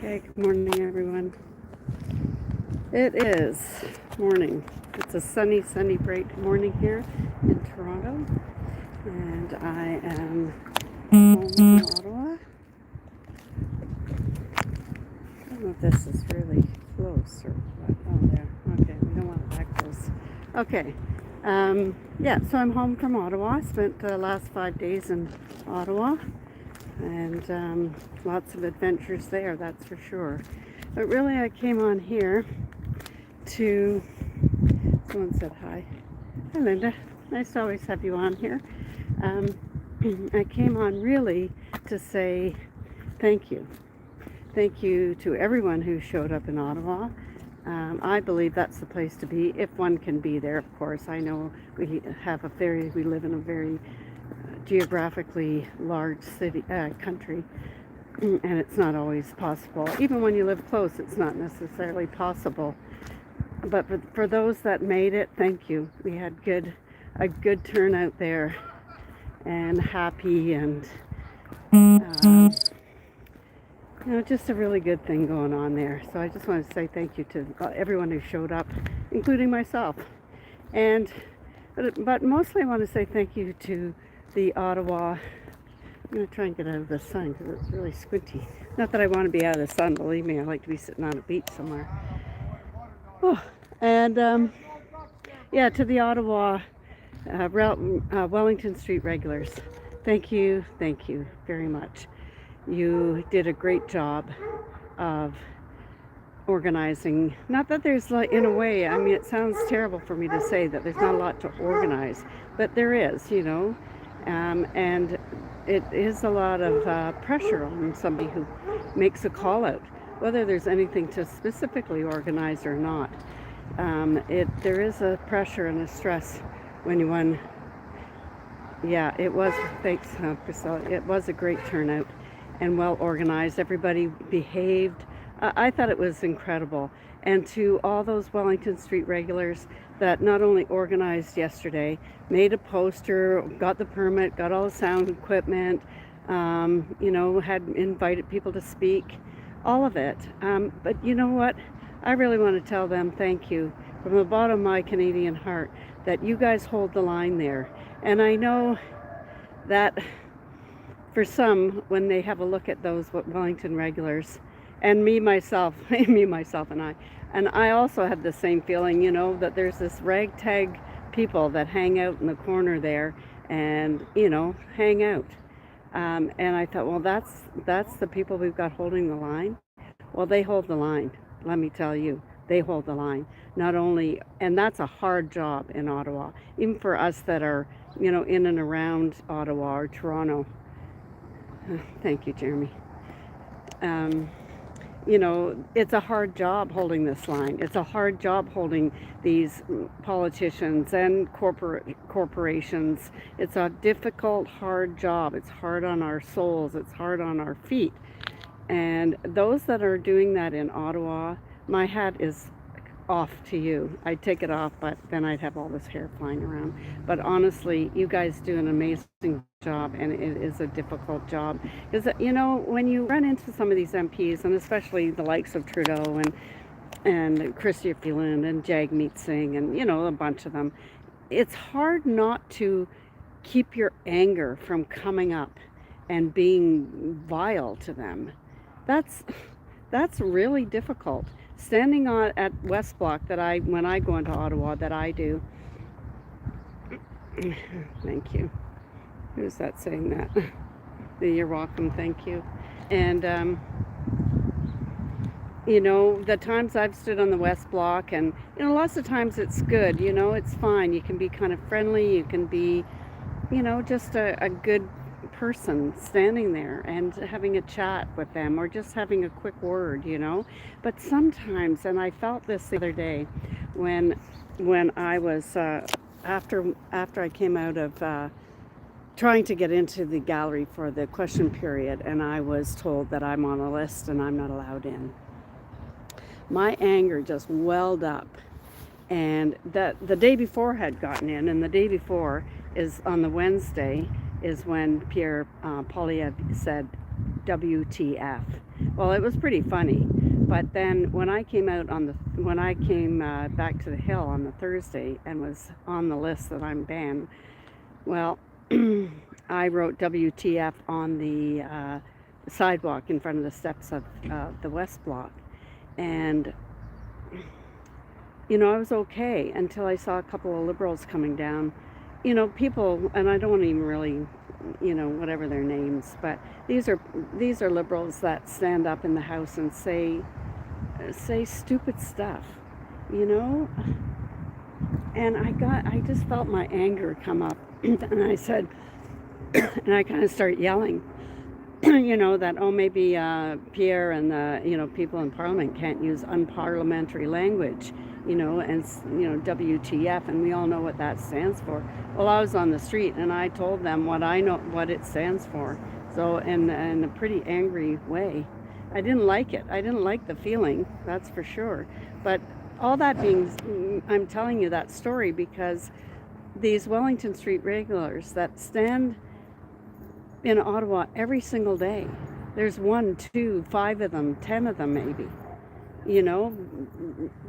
Okay, good morning, everyone. It is morning. It's a sunny, bright morning here in Toronto, and I am home from Ottawa. I don't know if this is really close or what. Oh, there. Okay, we don't want it that close. Okay. Yeah, so I'm home from Ottawa. I spent the last 5 days in Ottawa, and lots of adventures there, that's for sure. But really, I came on here to, someone said hi. Hi, Linda. Nice to always have you on here. I came on really to say thank you. Thank you to everyone who showed up in Ottawa. I believe that's the place to be, if one can be there, of course. I know we live in a very geographically large country, and it's not always possible. Even when you live close, it's not necessarily possible. But for those that made it, thank you. We had a good turnout there, and happy, and just a really good thing going on there. So I just want to say thank you to everyone who showed up, including myself. But mostly I want to say thank you to the Ottawa. I'm going to try and get out of the sun because it's really squinty. Not that I want to be out of the sun, believe me. I like to be sitting on a beach somewhere. Oh, and yeah, to the Ottawa Wellington Street regulars. Thank you very much. You did a great job of organizing. Not that there's, like, in a way, I mean, it sounds terrible for me to say that there's not a lot to organize, but there is, and it is a lot of pressure on somebody who makes a call out, whether there's anything to specifically organize or not. There is a pressure and a stress when you won. Yeah, it was, thanks, Priscilla. It was a great turnout and well organized. Everybody behaved. I thought it was incredible. And to all those Wellington Street regulars that not only organized yesterday, made a poster, got the permit, got all the sound equipment, had invited people to speak, all of it. But you know what? I really want to tell them thank you from the bottom of my Canadian heart that you guys hold the line there. And I know that for some, when they have a look at those Wellington regulars, and me myself and I also have the same feeling, that there's this ragtag people that hang out in the corner there and, hang out. And I thought, well, that's the people we've got holding the line. Well, they hold the line. Let me tell you, they hold the line. Not only, and that's a hard job in Ottawa, even for us that are, in and around Ottawa or Toronto. Thank you, Jeremy. It's a hard job holding this line. It's a hard job holding these politicians and corporations. It's a difficult, hard job. It's hard on our souls. It's hard on our feet. And those that are doing that in Ottawa, my hat is off to you. I'd take it off, but then I'd have all this hair flying around. But honestly, you guys do an amazing job, and it is a difficult job. Because, when you run into some of these MPs, and especially the likes of Trudeau and Chrystia Freeland and Jagmeet Singh and, a bunch of them, it's hard not to keep your anger from coming up and being vile to them. That's really difficult. Standing at West Block, when I go into Ottawa, that I do. Thank you. Who's that saying that? You're welcome, thank you. And, the times I've stood on the West Block, and, lots of times it's good, it's fine. You can be kind of friendly, you can be, just a good person standing there and having a chat with them, or just having a quick word, But sometimes, and I felt this the other day when I was after I came out of trying to get into the gallery for the question period, and I was told that I'm on a list and I'm not allowed in. My anger just welled up, and that the day before had gotten in, and the day before is on the Wednesday is when Pierre Poilievre said WTF. Well, it was pretty funny. But then when I came back to the Hill on the Thursday and was on the list that I'm banned, well, I wrote WTF on the sidewalk in front of the steps of the West Block. And, I was okay until I saw a couple of liberals coming down. People, and I don't even really, whatever their names, but these are liberals that stand up in the House and say stupid stuff, you know? And I just felt my anger come up. And I said, and I kind of start yelling, that, maybe Pierre and the, people in Parliament can't use unparliamentary language, and, WTF, and we all know what that stands for. Well, I was on the street and I told them what I know, what it stands for. So in a pretty angry way. I didn't like it. I didn't like the feeling, that's for sure. But all that being, I'm telling you that story because these Wellington Street regulars that stand in Ottawa every single day, there's 1, 2, 5 of them, 10 of them maybe,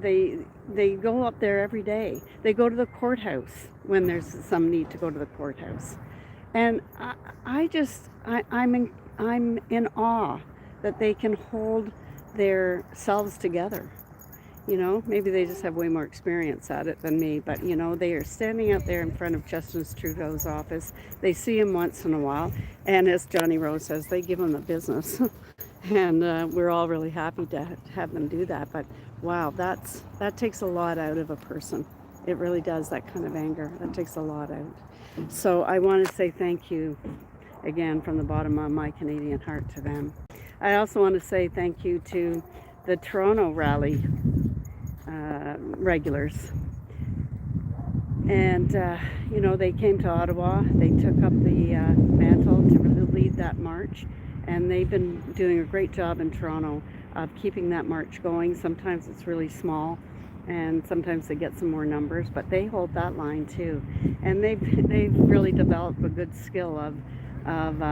they go up there every day. They go to the courthouse when there's some need to go to the courthouse. And I'm in awe that they can hold their selves together. Maybe they just have way more experience at it than me, but they are standing out there in front of Justin Trudeau's office. They see him once in a while, and as Johnny Rose says, they give him the business. And we're all really happy to have them do that. But wow, that takes a lot out of a person. It really does, that kind of anger. That takes a lot out. So I want to say thank you again from the bottom of my Canadian heart to them. I also want to say thank you to the Toronto rally regulars. And, they came to Ottawa. They took up the mantle to lead that march. And they've been doing a great job in Toronto of keeping that march going. Sometimes it's really small, and sometimes they get some more numbers, but they hold that line too. And they've really developed a good skill of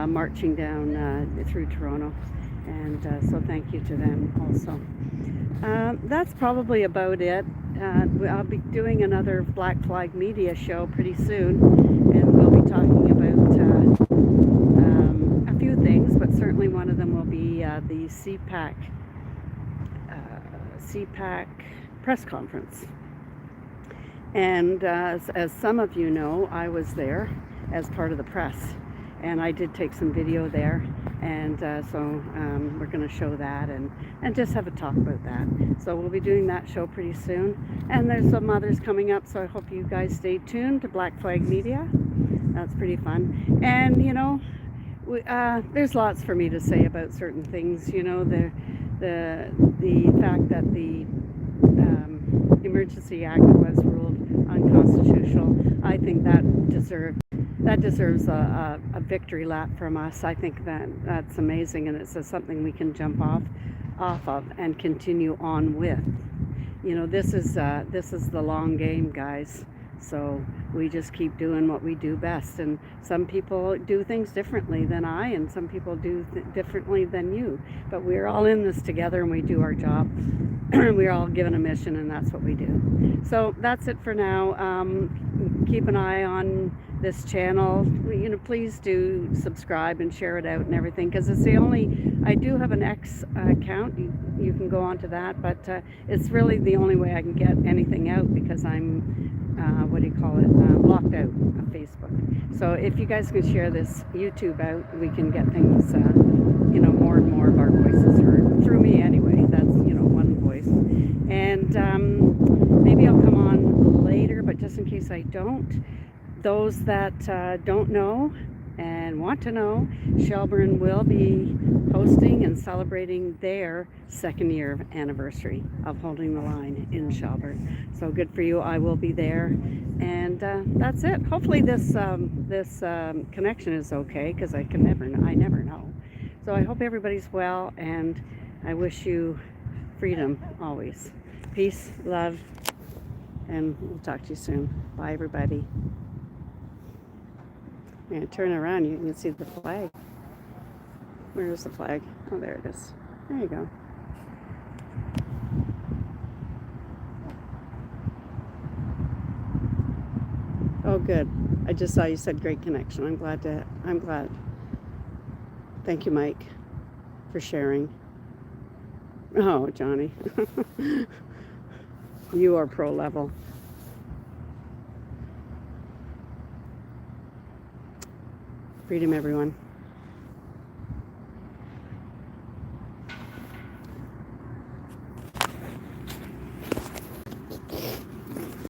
marching down through Toronto. And so thank you to them also. That's probably about it. I'll be doing another Black Flag Media show pretty soon, and we'll be talking about a few things, but certainly one of them will be the CPAC press conference. And as some of you know, I was there as part of the press, and I did take some video there, and so we're going to show that and just have a talk about that. So we'll be doing that show pretty soon, and there's some others coming up, so I hope you guys stay tuned to Black Flag Media. That's pretty fun. And there's lots for me to say about certain things. The fact that the Emergency Act was ruled unconstitutional, I think that deserves a victory lap from us. I think that's amazing, and it's something we can jump off of and continue on with. This is the long game, guys. So we just keep doing what we do best. And some people do things differently than I, and some people do differently than you. But we're all in this together, and we do our job. We're all given a mission, and that's what we do. So that's it for now. Keep an eye on this channel. Please do subscribe and share it out and everything, because it's the only, I do have an X account. You can go onto that, but it's really the only way I can get anything out, because I'm locked out of Facebook. So if you guys can share this YouTube out, we can get things, more and more of our voices heard through me anyway. That's, one voice. And maybe I'll come on later, but just in case I don't, those that don't know and want to know, Shelburne will be hosting and celebrating their second year anniversary of holding the line in Shelburne. So good for you. I will be there. And that's it. Hopefully this connection is okay, because I never know. So I hope everybody's well, and I wish you freedom always. Peace, love, and we'll talk to you soon. Bye, everybody. I'm going to turn around. You can see the flag. Where is the flag? Oh, there it is. There you go. Oh, good. I just saw you said great connection. I'm glad. Thank you, Mike, for sharing. Oh, Johnny. You are pro level. Freedom, everyone.